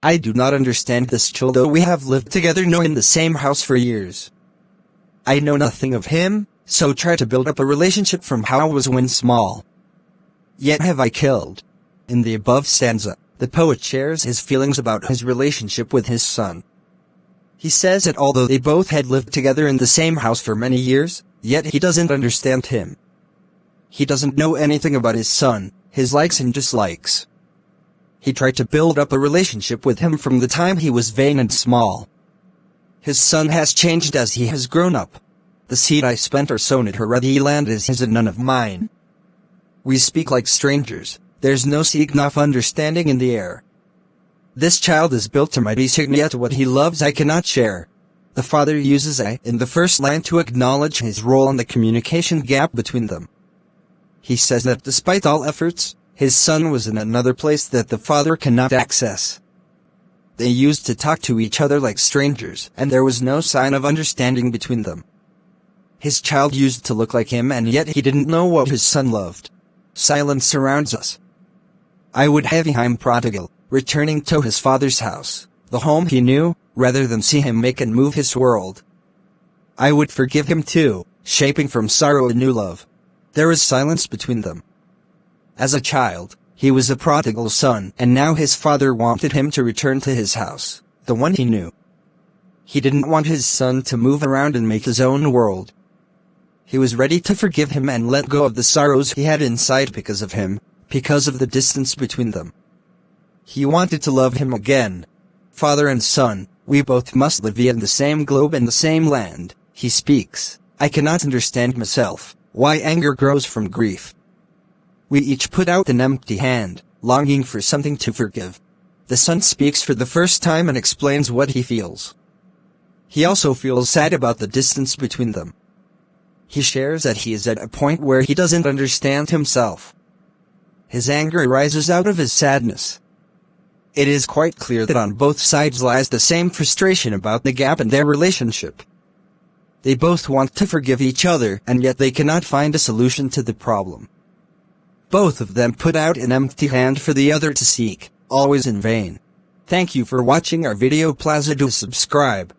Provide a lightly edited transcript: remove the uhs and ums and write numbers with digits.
I do not understand this child, though we have lived together no in the same house for years. I know nothing of him, so try to build up a relationship from how I was when small. Yet have I killed. In the above stanza, the poet shares his feelings about his relationship with his son. He says that although they both had lived together in the same house for many years, yet he doesn't understand him. He doesn't know anything about his son, his likes and dislikes. He tried to build up a relationship with him from the time he was vain and small. His son has changed as he has grown up. The seed I spent or sown at Haredi land is his and none of mine. We speak like strangers, there's no seed of understanding in the air. This child is built to my design, yet what he loves I cannot share. The father uses I in the first line to acknowledge his role in the communication gap between them. He says that despite all efforts, his son was in another place that the father cannot access. They used to talk to each other like strangers, and there was no sign of understanding between them. His child used to look like him, and yet he didn't know what his son loved. Silence surrounds us. I would have him prodigal, returning to his father's house, the home he knew, rather than see him make and move his world. I would forgive him too, shaping from sorrow a new love. There is silence between them. As a child, he was a prodigal son, and now his father wanted him to return to his house, the one he knew. He didn't want his son to move around and make his own world. He was ready to forgive him and let go of the sorrows he had inside because of him, because of the distance between them. He wanted to love him again. Father and son, we both must live in the same globe and the same land, he speaks. I cannot understand myself, why anger grows from grief. We each put out an empty hand, longing for something to forgive. The son speaks for the first time and explains what he feels. He also feels sad about the distance between them. He shares that he is at a point where he doesn't understand himself. His anger arises out of his sadness. It is quite clear that on both sides lies the same frustration about the gap in their relationship. They both want to forgive each other, and yet they cannot find a solution to the problem. Both of them put out an empty hand for the other to seek, always in vain. Thank you for watching our video. Please do subscribe.